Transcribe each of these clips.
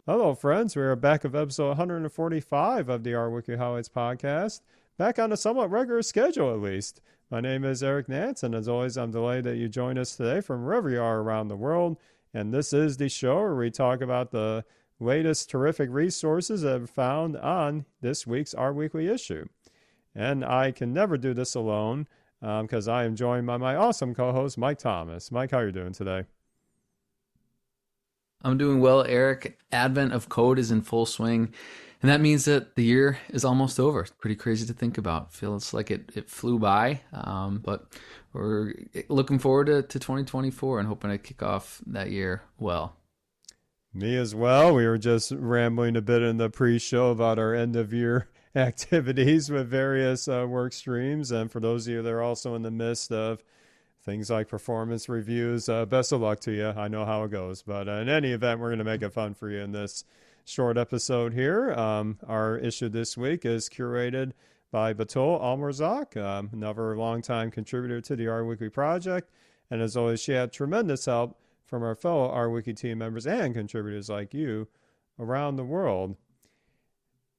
Hello, friends. We are back with episode 145 of the Our Wiki Highlights podcast, back on a somewhat regular schedule at least. My name is Eric Nance, and as always, I'm delighted that you join us today from wherever you are around the world. And this is the show where we talk about the latest terrific resources that are found on this week's Our Weekly issue. And I can never do this alone because I am joined by my awesome co-host, Mike Thomas. Mike, how are you doing today? I'm doing well, Eric. Advent of code is in full swing, and that means that the year is almost over. It's pretty crazy to think about. Feels like it flew by, but we're looking forward to 2024 and hoping to kick off that year well. Me as well. We were just rambling a bit in the pre-show about our end-of-year activities with various work streams, and for those of you that are also in the midst of things like performance reviews, best of luck to you. I know how it goes. But in any event, we're going to make it fun for you in this short episode here. Our issue this week is curated by Batul Almorzak, another longtime contributor to the Our Weekly project. And as always, she had tremendous help from our fellow Our Wiki team members and contributors like you around the world.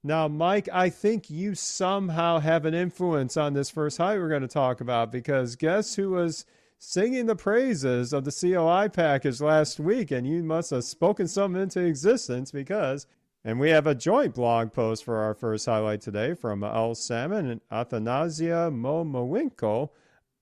Now, Mike, I think you somehow have an influence on this first highlight we're going to talk about, because guess who was singing the praises of the CLI package last week? And you must have spoken something into existence and we have a joint blog post for our first highlight today from El Salmon and Athanasia Momowinko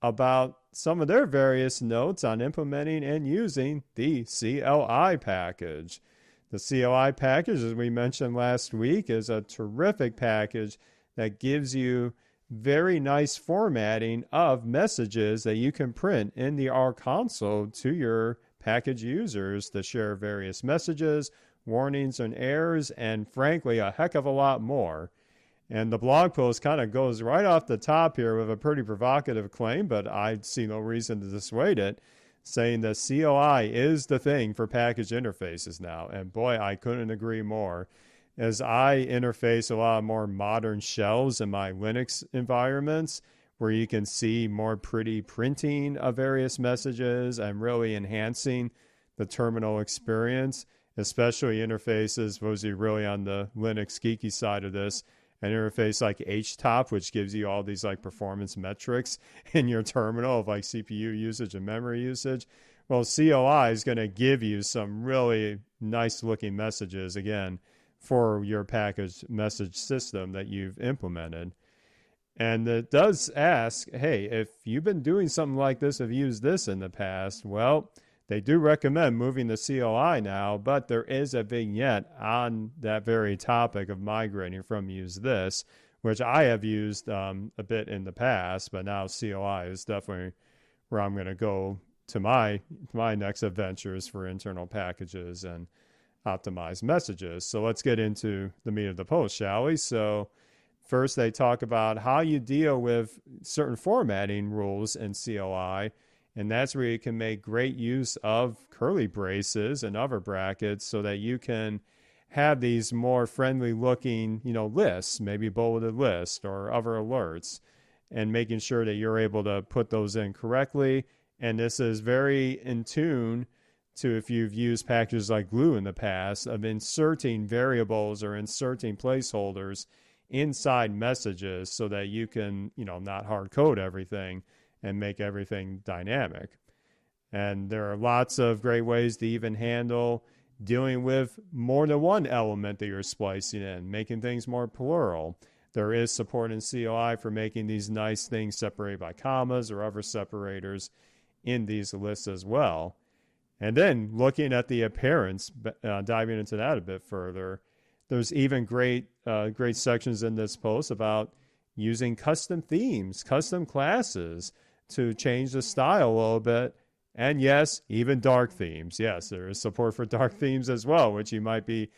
about some of their various notes on implementing and using the CLI package. The CLI package, as we mentioned last week, is a terrific package that gives you very nice formatting of messages that you can print in the R console to your package users to share various messages, warnings and errors, and frankly, a heck of a lot more. And the blog post kind of goes right off the top here with a pretty provocative claim, but I see no reason to dissuade it, saying that CLI is the thing for package interfaces now. And boy, I couldn't agree more. As I interface a lot more modern shells in my Linux environments, where you can see more pretty printing of various messages and really enhancing the terminal experience, especially interfaces, those are really on the Linux geeky side of this, an interface like HTOP, which gives you all these like performance metrics in your terminal of like CPU usage and memory usage. Well, CLI is going to give you some really nice looking messages, again, for your package message system that you've implemented. And it does ask, hey, if you've been doing something like this, have used this in the past, well, they do recommend moving to CLI now, but there is a vignette on that very topic of migrating from use this, which I have used a bit in the past, but now CLI is definitely where I'm going to go to my next adventures for internal packages and optimized messages. So let's get into the meat of the post, shall we? So first they talk about how you deal with certain formatting rules in CLI. And that's where you can make great use of curly braces and other brackets so that you can have these more friendly looking, lists, maybe bulleted lists or other alerts, and making sure that you're able to put those in correctly. And this is very in tune to if you've used packages like Glue in the past of inserting variables or inserting placeholders inside messages so that you can, not hard code everything and make everything dynamic. And there are lots of great ways to even handle dealing with more than one element that you're splicing in, making things more plural. There is support in CLI for making these nice things separated by commas or other separators in these lists as well. And then looking at the appearance, diving into that a bit further, there's even great sections in this post about using custom themes, custom classes, to change the style a little bit. And yes, even dark themes. Yes, there is support for dark themes as well, which you might be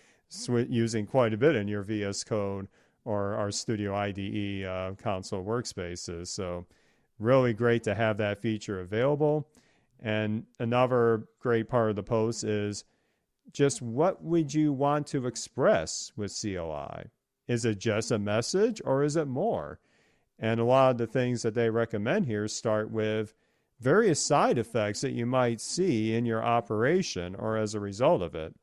using quite a bit in your VS Code or our Studio IDE console workspaces. So really great to have that feature available. And another great part of the post is just what would you want to express with CLI? Is it just a message or is it more? And a lot of the things that they recommend here start with various side effects that you might see in your operation or as a result of it.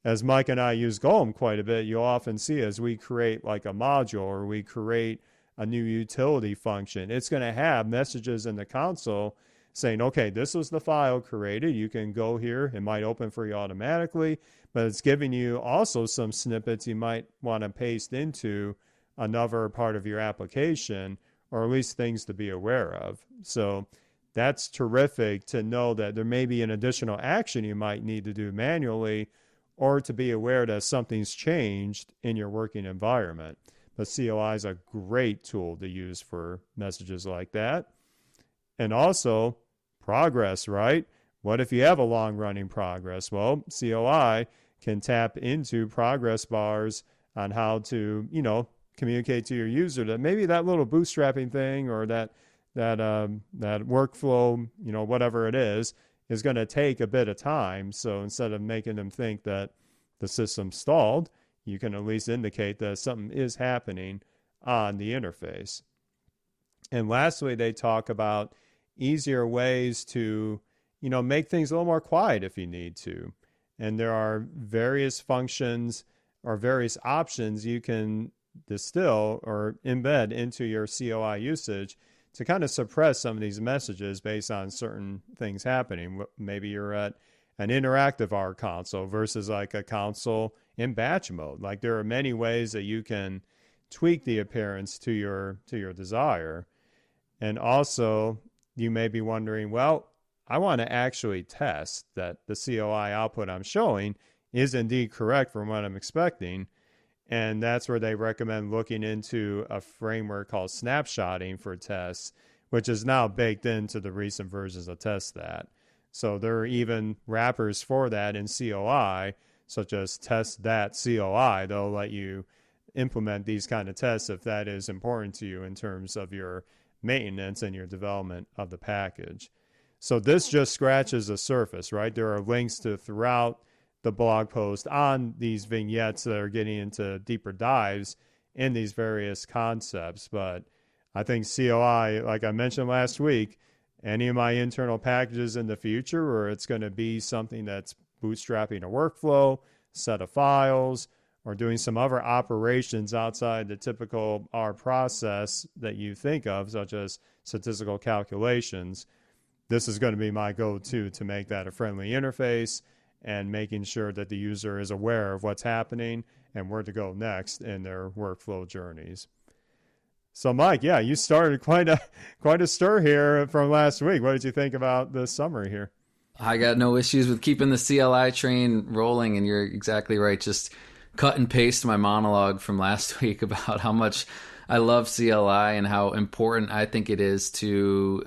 as Mike and I use Golem quite a bit, you'll often see as we create like a module or we create a new utility function, it's going to have messages in the console saying, okay, this was the file created. You can go here. It might open for you automatically, but it's giving you also some snippets you might want to paste into another part of your application, or at least things to be aware of. So that's terrific to know that there may be an additional action you might need to do manually, or to be aware that something's changed in your working environment. But CLI is a great tool to use for messages like that. And also progress, right? What if you have a long-running progress? Well, CLI can tap into progress bars on how to, communicate to your user that maybe that little bootstrapping thing or that workflow, whatever it is going to take a bit of time. So instead of making them think that the system stalled, you can at least indicate that something is happening on the interface. And lastly, they talk about easier ways to, make things a little more quiet if you need to. And there are various functions or various options you can distill or embed into your CLI usage to kind of suppress some of these messages based on certain things happening. Maybe you're at an interactive R console versus like a console in batch mode. Like there are many ways that you can tweak the appearance to your desire. And also you may be wondering, well, I want to actually test that the CLI output I'm showing is indeed correct from what I'm expecting. And that's where they recommend looking into a framework called snapshotting for tests, which is now baked into the recent versions of TestThat. So there are even wrappers for that in CLI, such as test.CLI. They'll let you implement these kind of tests if that is important to you in terms of your maintenance and your development of the package. So this just scratches the surface, right? There are links to throughout the blog post on these vignettes that are getting into deeper dives in these various concepts. But I think CLI, like I mentioned last week, any of my internal packages in the future where it's going to be something that's bootstrapping a workflow, set of files, or doing some other operations outside the typical R process that you think of, such as statistical calculations, this is going to be my go-to to make that a friendly interface and making sure that the user is aware of what's happening and where to go next in their workflow journeys. So, Mike, yeah, you started quite a stir here from last week. What did you think about the summary here? I got no issues with keeping the CLI train rolling, and you're exactly right. Just cut and paste my monologue from last week about how much I love CLI and how important I think it is to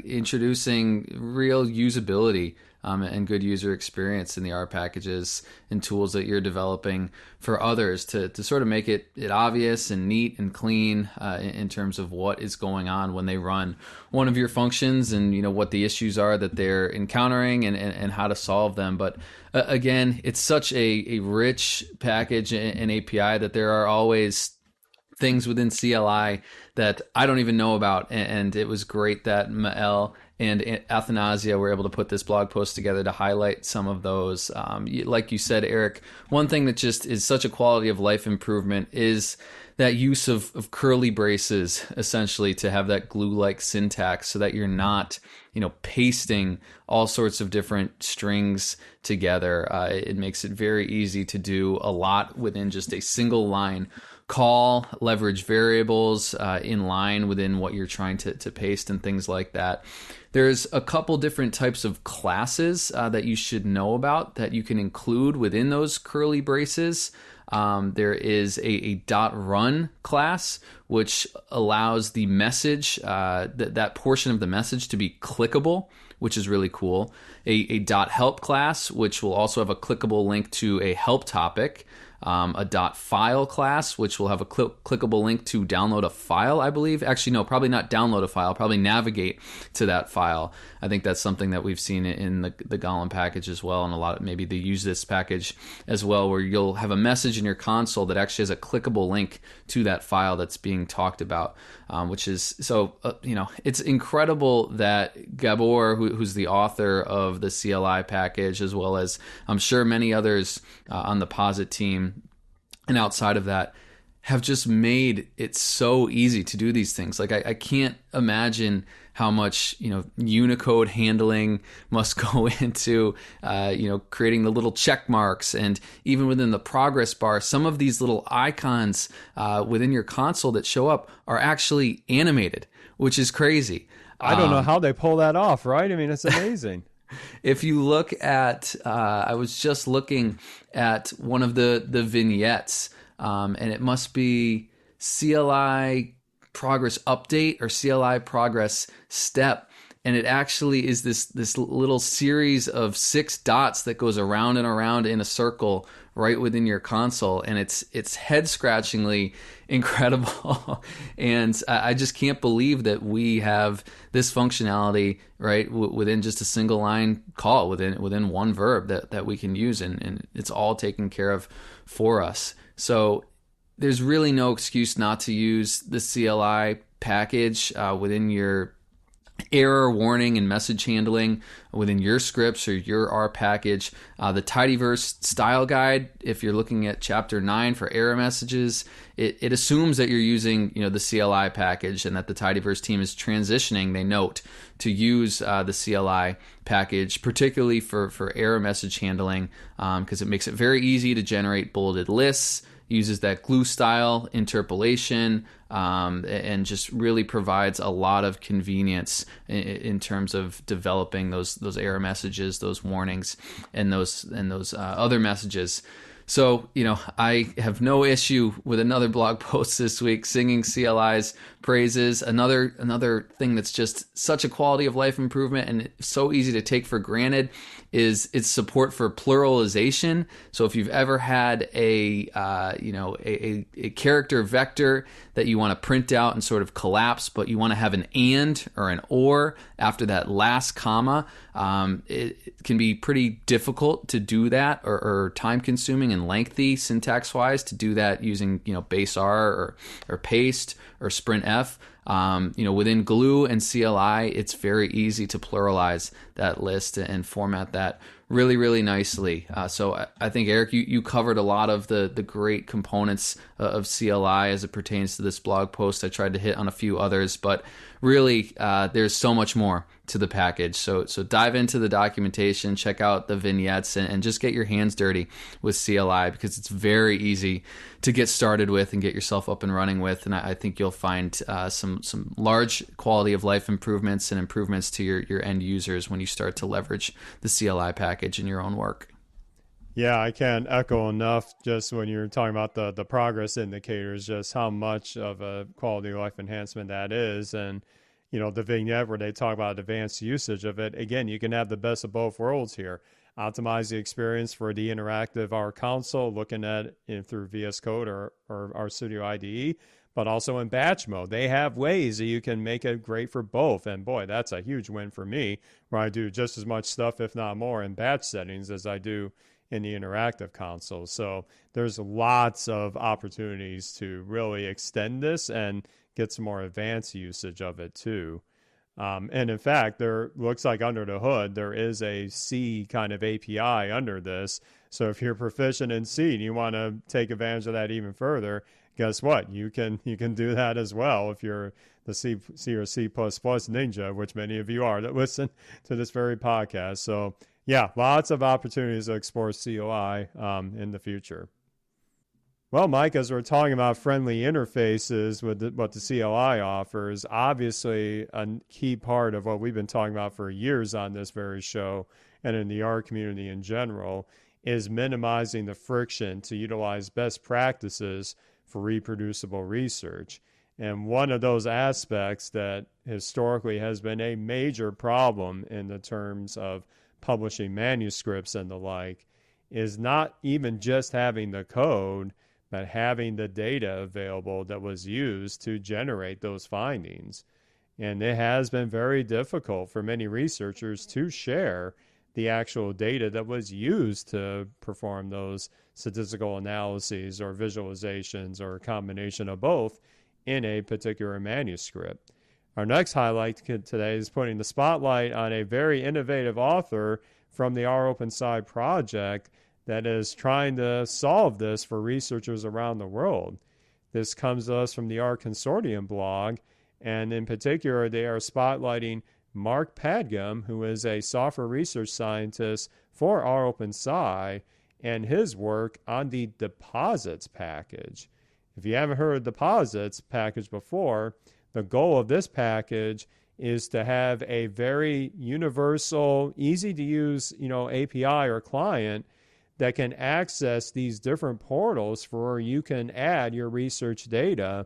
introducing real usability and good user experience in the R packages and tools that you're developing for others to sort of make it obvious and neat and clean in terms of what is going on when they run one of your functions and what the issues are that they're encountering and how to solve them. But again, it's such a rich package and API that there are always things within CLI that I don't even know about. And it was great that Mael and Athanasia were able to put this blog post together to highlight some of those. Like you said, Eric, one thing that just is such a quality of life improvement is that use of curly braces, essentially, to have that glue-like syntax so that you're not, pasting all sorts of different strings together. It makes it very easy to do a lot within just a single line call, leverage variables in line within what you're trying to paste and things like that. There's a couple different types of classes that you should know about that you can include within those curly braces. There is a .run class, which allows the message, that portion of the message to be clickable, which is really cool. A .help class, which will also have a clickable link to a help topic. a .file class, which will have a clickable link to download a file, I believe. Actually, no, probably not download a file, probably navigate to that file. I think that's something that we've seen in the Golem package as well, and a lot of maybe the use this package as well, where you'll have a message in your console that actually has a clickable link to that file that's being talked about, which is so, it's incredible that Gabor, who's the author of the CLI package, as well as I'm sure many others on the Posit team and outside of that, have just made it so easy to do these things. Like I can't imagine how much Unicode handling must go into creating the little check marks, and even within the progress bar, some of these little icons within your console that show up are actually animated, which is crazy. I don't know how they pull that off, right? I mean, it's amazing. If you look at, I was just looking at one of the vignettes, and it must be CLI progress update or CLI progress step. And it actually is this little series of 6 dots that goes around and around in a circle right within your console. And it's head-scratchingly incredible. And I just can't believe that we have this functionality right within just a single line call, within one verb that we can use. And it's all taken care of for us. So there's really no excuse not to use the CLI package within your error warning and message handling within your scripts or your R package. The Tidyverse style guide, if you're looking at chapter 9 for error messages, it assumes that you're using the CLI package, and that the Tidyverse team is transitioning, they note, to use the CLI package, particularly for error message handling, because it makes it very easy to generate bulleted lists, uses that glue style interpolation, and just really provides a lot of convenience in terms of developing those error messages, those warnings, and those other messages. So, I have no issue with another blog post this week singing CLI's praises. Another thing that's just such a quality of life improvement and so easy to take for granted is its support for pluralization. So if you've ever had a character vector that you want to print out and sort of collapse, but you want to have an and or an or after that last comma, it can be pretty difficult to do that, or time consuming and lengthy syntax wise to do that using base R or paste or sprint F. Within glue and CLI, it's very easy to pluralize that list and format that really, really nicely. So I think, Eric, you covered a lot of the great components of CLI as it pertains to this blog post. I tried to hit on a few others, but really there's so much more to the package. So dive into the documentation, check out the vignettes, and just get your hands dirty with CLI, because it's very easy to get started with and get yourself up and running with. And I think you'll find some large quality of life improvements and improvements to your end users when you start to leverage the CLI package in your own work. Yeah, I can't echo enough just when you're talking about the progress indicators, just how much of a quality of life enhancement that is. And, the vignette where they talk about advanced usage of it, again, you can have the best of both worlds here. Optimize the experience for the interactive R console, looking at it through VS Code or RStudio IDE, but also in batch mode. They have ways that you can make it great for both. And boy, that's a huge win for me, where I do just as much stuff, if not more, in batch settings as I do in the interactive console. So there's lots of opportunities to really extend this and get some more advanced usage of it too. And in fact, there looks like under the hood, there is a C kind of API under this. So if you're proficient in C and you want to take advantage of that even further, guess what? You can do that as well if you're the C or C++ ninja, which many of you are that listen to this very podcast. So yeah, lots of opportunities to explore CLI in the future. Well, Mike, as we're talking about friendly interfaces with what the CLI offers, obviously a key part of what we've been talking about for years on this very show and in the R community in general is minimizing the friction to utilize best practices for reproducible research. And one of those aspects that historically has been a major problem in the terms of publishing manuscripts and the like is not even just having the code, but having the data available that was used to generate those findings. And it has been very difficult for many researchers to share the actual data that was used to perform those statistical analyses or visualizations or a combination of both in a particular manuscript. Our next highlight today is putting the spotlight on a very innovative author from the rOpenSci project that is trying to solve this for researchers around the world. This comes to us from the R Consortium blog, and in particular, they are spotlighting Mark Padgham, who is a software research scientist for rOpenSci, and his work on the deposits package. If you haven't heard of deposits package before, the goal of this package is to have a very universal, easy to use, API or client that can access these different portals for where you can add your research data,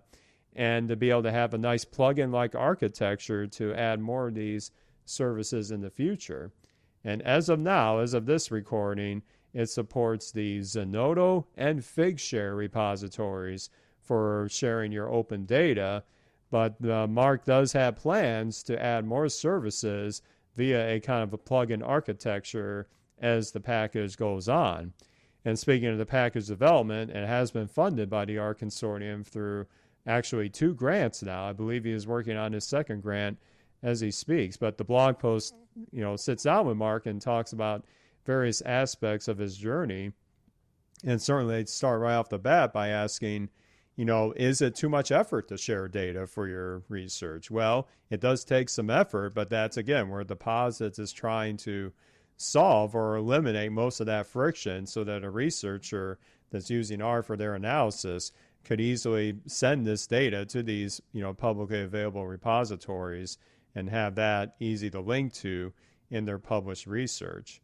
and to be able to have a nice plugin-like architecture to add more of these services in the future. And as of now, as of this recording, it supports the Zenodo and Figshare repositories for sharing your open data, but Mark does have plans to add more services via a kind of a plugin architecture as the package goes on. And speaking of the package development, it has been funded by the R Consortium through actually 2 grants now. I believe he is working on his second grant as he speaks. But the blog post, sits down with Mark and talks about various aspects of his journey. And certainly they'd start right off the bat by asking, is it too much effort to share data for your research? Well, it does take some effort, but that's, again, where Deposits is trying to solve or eliminate most of that friction so that a researcher that's using R for their analysis could easily send this data to these, publicly available repositories and have that easy to link to in their published research.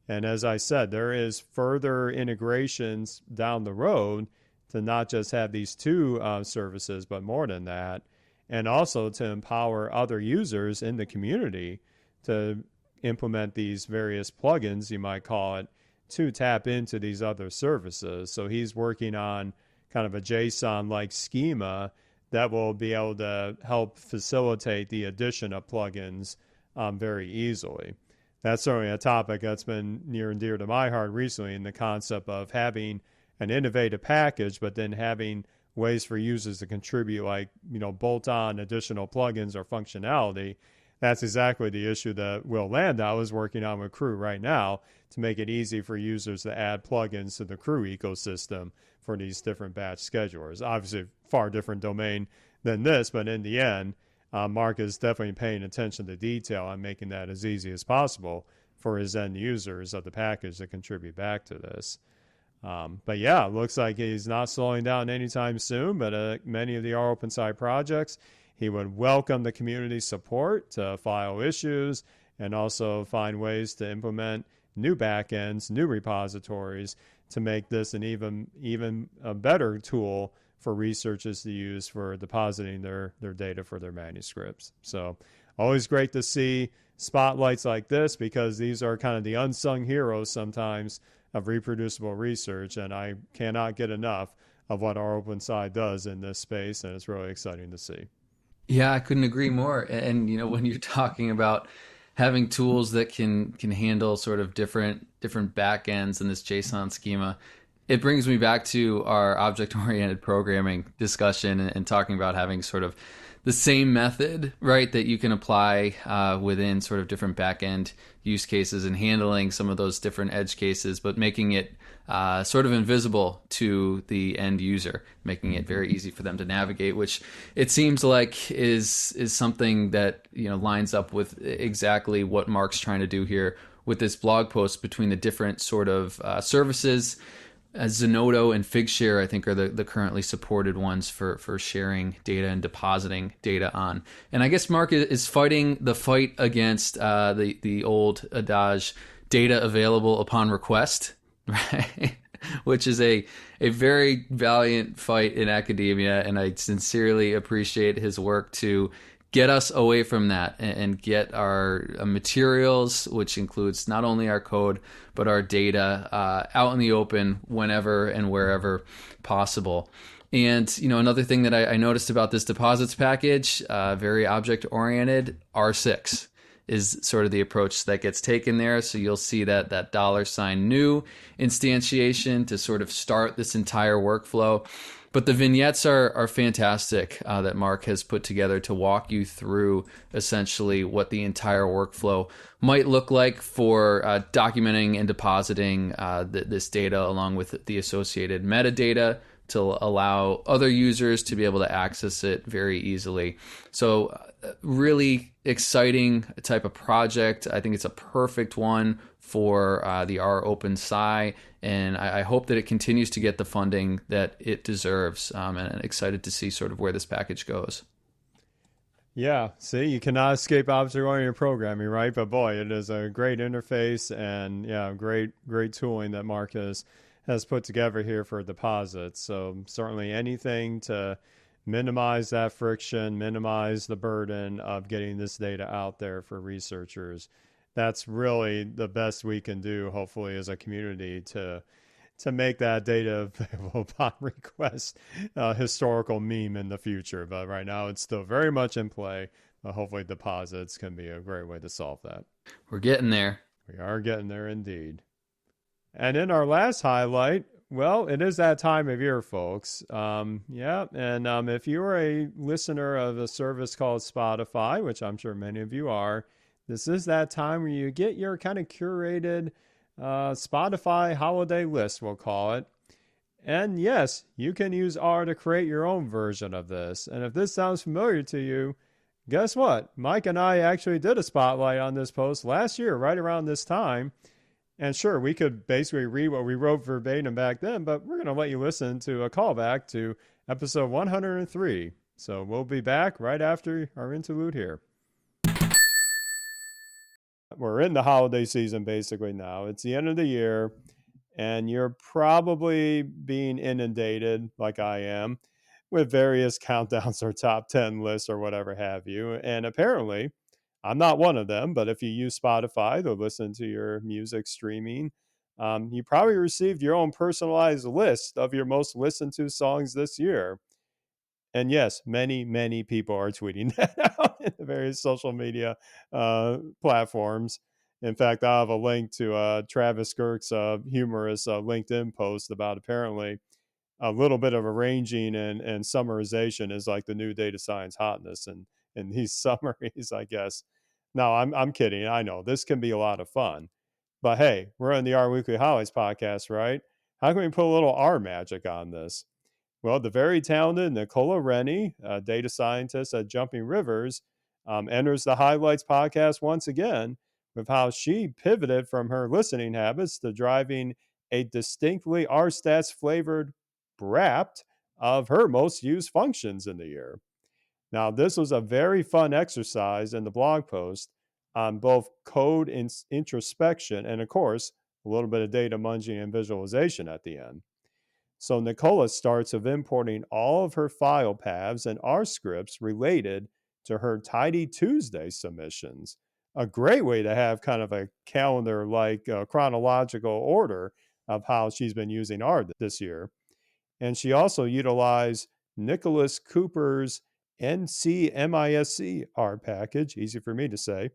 And as I said, there is further integrations down the road to not just have these 2 services, but more than that, and also to empower other users in the community to implement these various plugins, you might call it, to tap into these other services. So he's working on kind of a JSON-like schema that will be able to help facilitate the addition of plugins very easily. That's certainly a topic that's been near and dear to my heart recently, in the concept of having an innovative package, but then having ways for users to contribute, like, bolt-on additional plugins or functionality. That's exactly the issue that Will Landau is working on with Crew right now, to make it easy for users to add plugins to the Crew ecosystem for these different batch schedulers. Obviously, far different domain than this, but in the end, Mark is definitely paying attention to detail on making that as easy as possible for his end users of the package to contribute back to this. But yeah, it looks like he's not slowing down anytime soon, but many of the rOpenSci projects, he would welcome the community support to file issues and also find ways to implement new backends, new repositories to make this an even a better tool for researchers to use for depositing their data for their manuscripts. So always great to see spotlights like this, because these are kind of the unsung heroes sometimes of reproducible research, and I cannot get enough of what rOpenSci does in this space, and it's really exciting to see. Yeah, I couldn't agree more. And when you're talking about having tools that can handle sort of different backends in this JSON schema, it brings me back to our object-oriented programming discussion and talking about having sort of the same method, right, that you can apply within sort of different backend use cases and handling some of those different edge cases, but making it sort of invisible to the end user, making it very easy for them to navigate, which it seems like is something that lines up with exactly what Mark's trying to do here with this blog post between the different sort of services. Zenodo and Figshare, I think, are the currently supported ones for sharing data and depositing data on. And I guess Mark is fighting the fight against the old adage, data available upon request, right? Which is a very valiant fight in academia, and I sincerely appreciate his work to get us away from that and get our materials, which includes not only our code, but our data out in the open whenever and wherever possible. And, another thing that I noticed about this deposits package, very object oriented, R6 is sort of the approach that gets taken there. So you'll see that $new instantiation to sort of start this entire workflow. But the vignettes are fantastic that Mark has put together to walk you through essentially what the entire workflow might look like for documenting and depositing this data along with the associated metadata to allow other users to be able to access it very easily. So really exciting type of project. I think it's a perfect one for the R Open Sci, and I hope that it continues to get the funding that it deserves, and excited to see sort of where this package goes. Yeah, see, you cannot escape object-oriented programming, right? But boy, it is a great interface and great tooling that Mark has put together here for deposits. So certainly anything to minimize that friction, minimize the burden of getting this data out there for researchers. That's really the best we can do, hopefully, as a community to make that data available upon request, historical meme in the future. But right now, it's still very much in play. Hopefully, deposits can be a great way to solve that. We're getting there. We are getting there indeed. And in our last highlight, well, it is that time of year, folks. And if you're a listener of a service called Spotify, which I'm sure many of you are, this is that time where you get your kind of curated Spotify holiday list, we'll call it. And yes, you can use R to create your own version of this. And if this sounds familiar to you, guess what? Mike and I actually did a spotlight on this post last year, right around this time. And sure, we could basically read what we wrote verbatim back then, but we're going to let you listen to a callback to episode 103. So we'll be back right after our interlude here. We're in the holiday season basically now. It's the end of the year, and you're probably being inundated, like I am, with various countdowns or top 10 lists or whatever have you. And apparently, I'm not one of them, but if you use Spotify to listen to your music streaming, you probably received your own personalized list of your most listened to songs this year. And yes, many people are tweeting that out in the various social media platforms. In fact, I have a link to Travis Kirk's humorous LinkedIn post about apparently a little bit of arranging and summarization is like the new data science hotness and these summaries, I guess. No, I'm kidding. I know this can be a lot of fun, but hey, we're on the R Weekly Highlights podcast, right? How can we put a little R magic on this? Well, the very talented Nicola Rennie, a data scientist at Jumping Rivers, enters the Highlights podcast once again with how she pivoted from her listening habits to driving a distinctly RStats flavored Wrapped of her most used functions in the year. Now, this was a very fun exercise in the blog post on both code introspection and, of course, a little bit of data munging and visualization at the end. So Nicola starts with importing all of her file paths and R scripts related to her Tidy Tuesday submissions. A great way to have kind of a calendar like chronological order of how she's been using R this year. And she also utilized Nicholas Cooper's NCMISC R package, easy for me to say,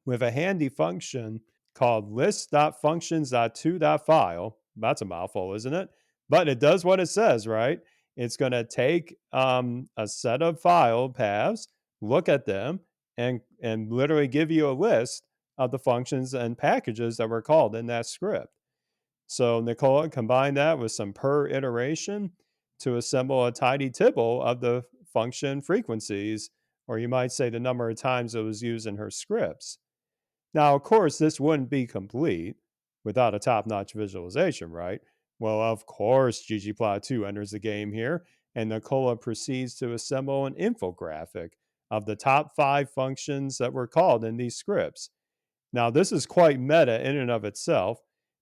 with a handy function called list.functions.to.file. That's a mouthful, isn't it? But it does what it says, right? It's going to take a set of file paths, look at them, and literally give you a list of the functions and packages that were called in that script. So Nicola combined that with some per iteration to assemble a tidy tibble of the function frequencies, or you might say the number of times it was used in her scripts. Now, of course, this wouldn't be complete without a top-notch visualization, right? Well, of course, ggplot2 enters the game here, and Nicola proceeds to assemble an infographic of the top 5 functions that were called in these scripts. Now, this is quite meta in and of itself,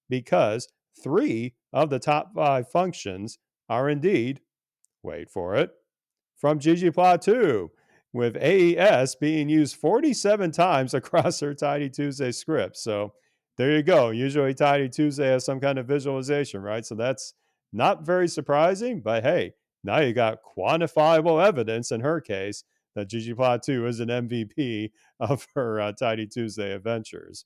because 3 of the top 5 functions are indeed, wait for it, from ggplot2. with AES being used 47 times across her Tidy Tuesday script. So there you go. Usually Tidy Tuesday has some kind of visualization, right? So that's not very surprising, but hey, now you got quantifiable evidence in her case that ggplot2 is an MVP of her Tidy Tuesday adventures.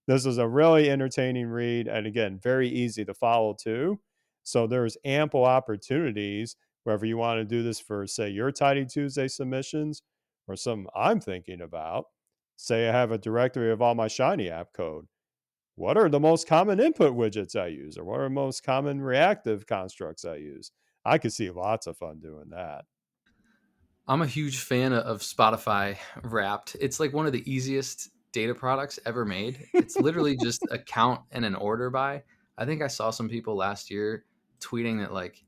This was a really entertaining read, and again, very easy to follow too. So there's ample opportunities whether you want to do this for, say, your Tidy Tuesday submissions or something I'm thinking about. Say I have a directory of all my Shiny app code. What are the most common input widgets I use, or what are the most common reactive constructs I use? I could see lots of fun doing that. I'm a huge fan of Spotify Wrapped. It's like one of the easiest data products ever made. It's literally just a count and an order by. I think I saw some people last year tweeting that like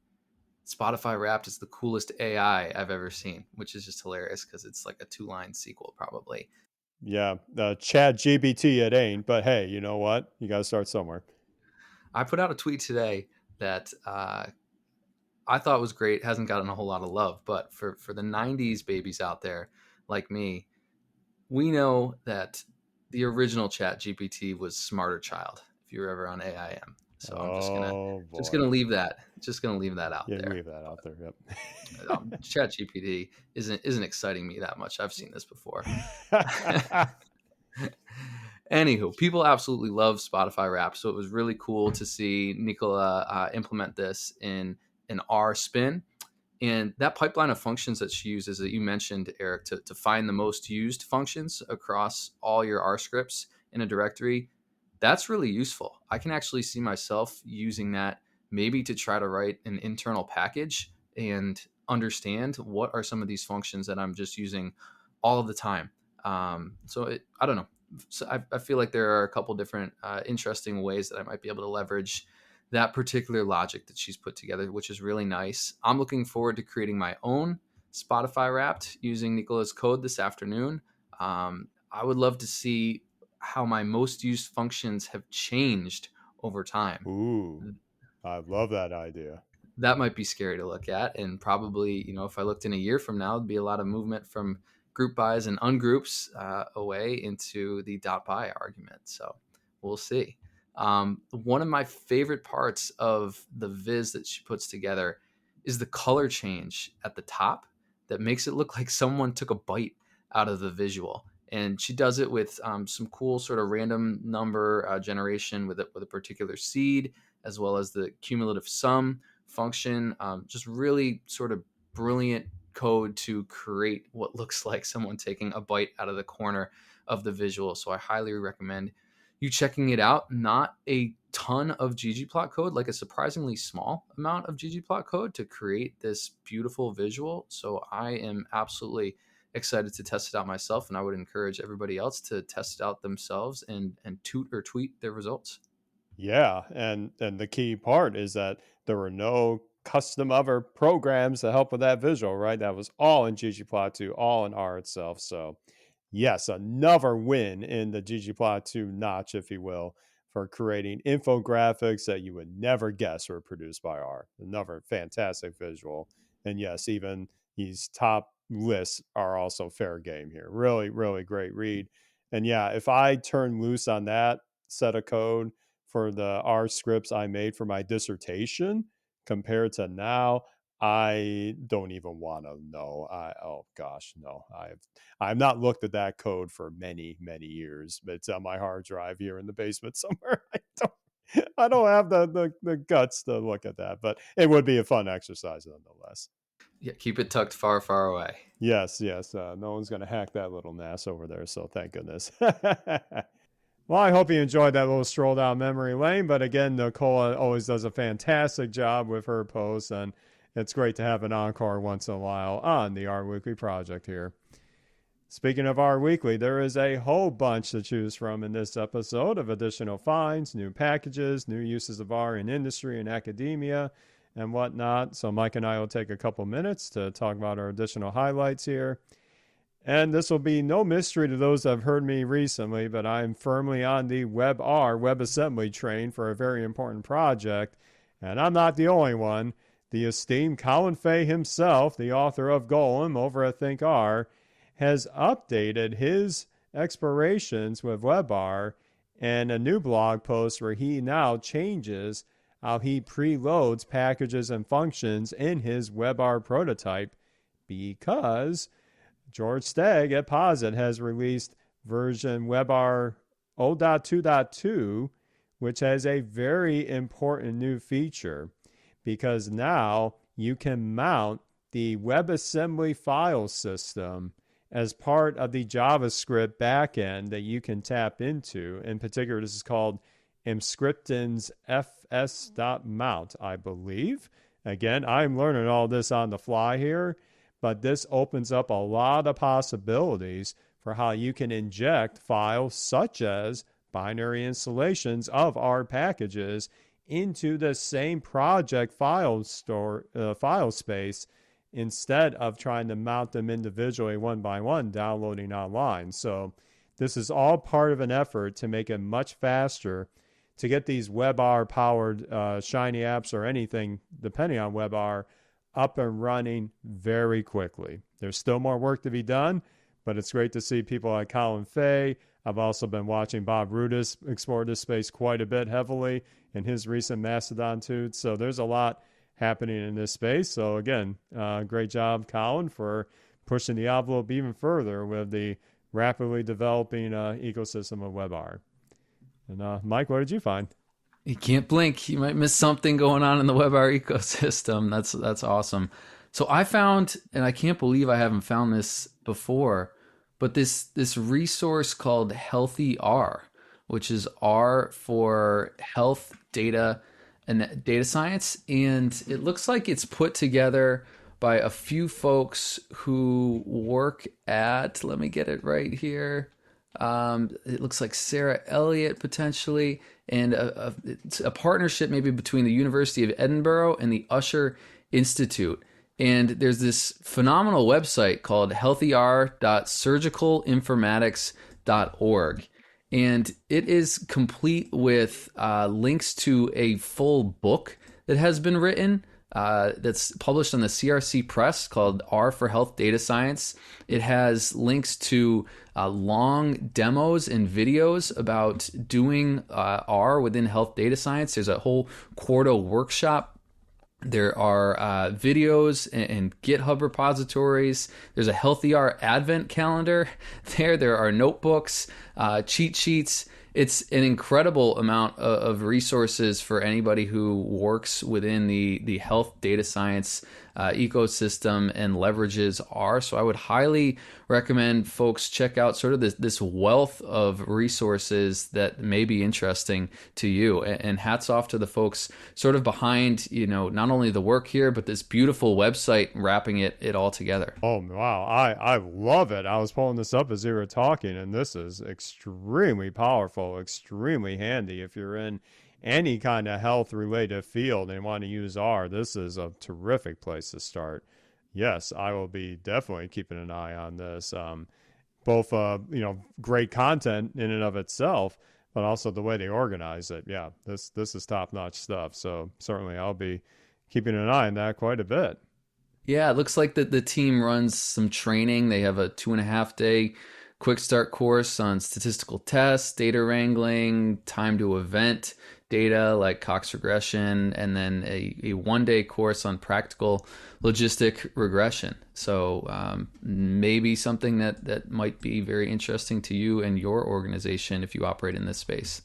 Spotify Wrapped is the coolest AI I've ever seen, which is just hilarious because it's like a 2-line sequel probably. Yeah, Chat GBT it ain't, but hey, you know what? You got to start somewhere. I put out a tweet today that I thought was great. Hasn't gotten a whole lot of love, but for the 90s babies out there like me, we know that the original Chat GPT was Smarter Child. If you were ever on AIM, so I'm just gonna leave that out Yeah, there. leave that out there. Yep. Chat GPT isn't exciting me that much. I've seen this before. Anywho, people absolutely love Spotify Wrapped, so it was really cool to see Nicola implement this in an R spin. And that pipeline of functions that she uses that you mentioned, Eric, to find the most used functions across all your R scripts in a directory, that's really useful. I can actually see myself using that maybe to try to write an internal package and understand what are some of these functions that I'm just using all of the time. I don't know. So I feel like there are a couple different interesting ways that I might be able to leverage that particular logic that she's put together, which is really nice. I'm looking forward to creating my own Spotify Wrapped using Nicola's code this afternoon. I would love to see how my most used functions have changed over time. Ooh, I love that idea. That might be scary to look at. And probably, if I looked in a year from now, there'd be a lot of movement from group bys and ungroups away into the .by argument. So we'll see. One of my favorite parts of the viz that she puts together is the color change at the top that makes it look like someone took a bite out of the visual. And she does it with some cool sort of random number generation with a particular seed, as well as the cumulative sum function. Just really sort of brilliant code to create what looks like someone taking a bite out of the corner of the visual. So I highly recommend you checking it out. Not a ton of ggplot code, like a surprisingly small amount of ggplot code to create this beautiful visual. So I am absolutely excited to test it out myself, and I would encourage everybody else to test it out themselves and toot or tweet their results. Yeah, and the key part is that there were no custom other programs to help with that visual, right? That was all in ggplot2, all in R itself. So yes, another win in the ggplot2 notch, if you will, for creating infographics that you would never guess were produced by R. Another fantastic visual. And yes, even these top lists are also fair game here. Really, really great read. And yeah, if I turn loose on that set of code for the R scripts I made for my dissertation compared to now, I don't even want to know. Oh gosh, no. I've not looked at that code for many, many years, but it's on my hard drive here in the basement somewhere. I don't have the guts to look at that, but it would be a fun exercise nonetheless. Yeah, keep it tucked far, far away. Yes. No one's going to hack that little NAS over there, so thank goodness. Well, I hope you enjoyed that little stroll down memory lane. But again, Nicola always does a fantastic job with her posts, and it's great to have an encore once in a while on the R Weekly project here. Speaking of R Weekly, there is a whole bunch to choose from in this episode of additional finds, new packages, new uses of R in industry and academia, and whatnot. So Mike and I will take a couple minutes to talk about our additional highlights here. And this will be no mystery to those that have heard me recently, but I'm firmly on the WebAssembly train for a very important project. And I'm not the only one. The esteemed Colin Fay himself, the author of Golem over at ThinkR, has updated his explorations with WebR and a new blog post where he now changes how he preloads packages and functions in his WebR prototype because George Stagg at Posit has released version WebR 0.2.2, which has a very important new feature because now you can mount the WebAssembly file system as part of the JavaScript backend that you can tap into. In particular, this is called Emscripten's fs.mount, I believe. Again, I'm learning all this on the fly here, but this opens up a lot of possibilities for how you can inject files such as binary installations of our packages into the same project file space instead of trying to mount them individually one by one downloading online. So this is all part of an effort to make it much faster to get these WebR powered Shiny apps or anything depending on WebR up and running very quickly. There's still more work to be done, but it's great to see people like Colin Fay. I've also been watching Bob Rudis explore this space quite a bit heavily in his recent Mastodon tudes. So there's a lot happening in this space. So again, great job, Colin, for pushing the envelope even further with the rapidly developing ecosystem of WebR. And Mike, what did you find? You can't blink. You might miss something going on in the WebR ecosystem. That's awesome. So I found, and I can't believe I haven't found this before, but this resource called Healthy R, which is R for health data and data science. And it looks like it's put together by a few folks who work at, let me get it right here. It looks like Sarah Elliott potentially, and it's a partnership maybe between the University of Edinburgh and the Usher Institute. And there's this phenomenal website called healthyr.surgicalinformatics.org. And it is complete with links to a full book that has been written that's published on the CRC Press called R for Health Data Science. It has links to long demos and videos about doing R within health data science. There's a whole Quarto workshop. There are videos and GitHub repositories. There's a Healthy R Advent calendar there. There are notebooks, cheat sheets. It's an incredible amount of resources for anybody who works within the health data science ecosystem and leverages R. So I would highly recommend folks check out sort of this wealth of resources that may be interesting to you. And hats off to the folks sort of behind, not only the work here, but this beautiful website wrapping it all together. Oh, wow. I love it. I was pulling this up as you were talking, and this is extremely powerful, extremely handy. If you're in any kind of health-related field and want to use R, this is a terrific place to start. Yes, I will be definitely keeping an eye on this. Both, great content in and of itself, but also the way they organize it. Yeah, this is top-notch stuff. So certainly I'll be keeping an eye on that quite a bit. Yeah, it looks like the team runs some training. They have a 2.5-day quick start course on statistical tests, data wrangling, time to event data like Cox regression, and then a 1-day course on practical logistic regression. So maybe something that might be very interesting to you and your organization if you operate in this space.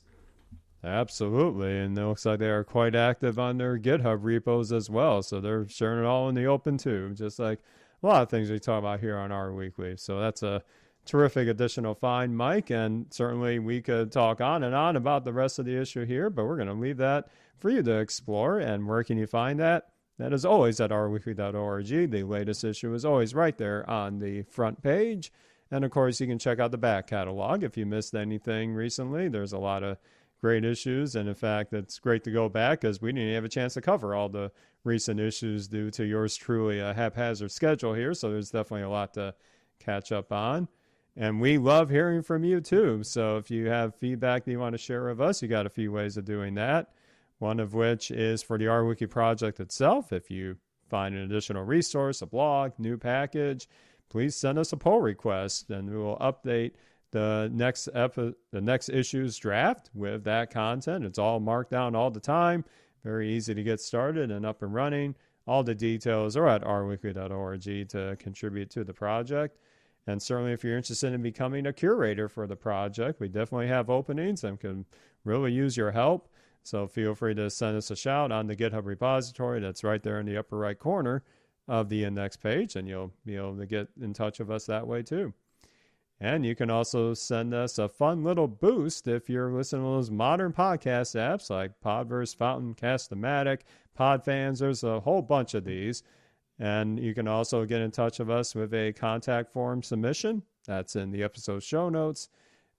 Absolutely. And it looks like they are quite active on their GitHub repos as well. So they're sharing it all in the open too, just like a lot of things we talk about here on our Weekly. So that's a terrific additional find, Mike, and certainly we could talk on and on about the rest of the issue here, but we're going to leave that for you to explore. And where can you find that? That is always at rweekly.org. The latest issue is always right there on the front page. And of course, you can check out the back catalog if you missed anything recently. There's a lot of great issues, and in fact, it's great to go back because we didn't have a chance to cover all the recent issues due to yours truly a haphazard schedule here, so there's definitely a lot to catch up on. And we love hearing from you too. So if you have feedback that you want to share with us, you got a few ways of doing that. One of which is for the RWiki project itself. If you find an additional resource, a blog, new package, please send us a pull request, and we will update the next issue's draft with that content. It's all marked down all the time. Very easy to get started and up and running. All the details are at rweekly.org to contribute to the project. And certainly if you're interested in becoming a curator for the project, we definitely have openings and can really use your help. So feel free to send us a shout on the GitHub repository. That's right there in the upper right corner of the index page, and you'll be able to get in touch with us that way too. And you can also send us a fun little boost if you're listening to those modern podcast apps like Podverse, Fountain, Cast-O-Matic, Podfans. There's a whole bunch of these. And you can also get in touch with us with a contact form submission. That's in the episode show notes.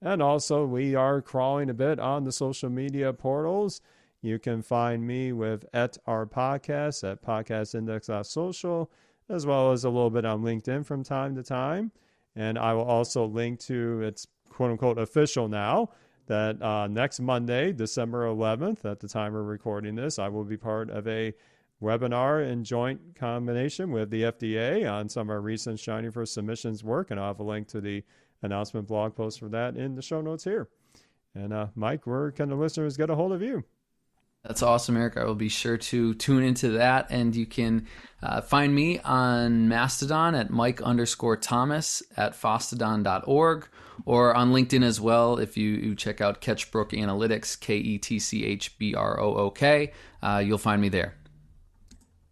And also, we are crawling a bit on the social media portals. You can find me with @ourpodcast at podcastindex.social, as well as a little bit on LinkedIn from time to time. And I will also link to, it's quote-unquote official now, that next Monday, December 11th, at the time we're recording this, I will be part of a webinar in joint combination with the FDA on some of our recent Shining for Submissions work, and I'll have a link to the announcement blog post for that in the show notes here. And Mike, where can the listeners get a hold of you? That's awesome, Eric. I will be sure to tune into that. And you can find me on Mastodon at Mike_Thomas at Fosstodon.org, or on LinkedIn as well. If you check out Ketchbrook Analytics, KETCHBROOK, you'll find me there.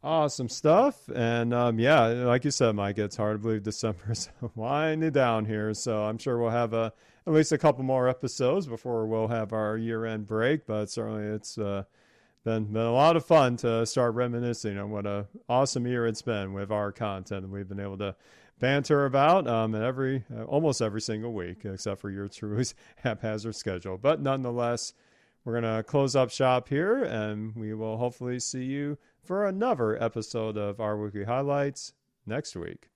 Awesome stuff. And yeah, like you said, Mike, it's hard to believe December's winding down here. So I'm sure we'll have at least a couple more episodes before we'll have our year-end break. But certainly it's been a lot of fun to start reminiscing on what an awesome year it's been with our content that we've been able to banter about almost every single week, except for your truly haphazard schedule. But nonetheless, we're going to close up shop here, and we will hopefully see you for another episode of our Weekly Highlights next week.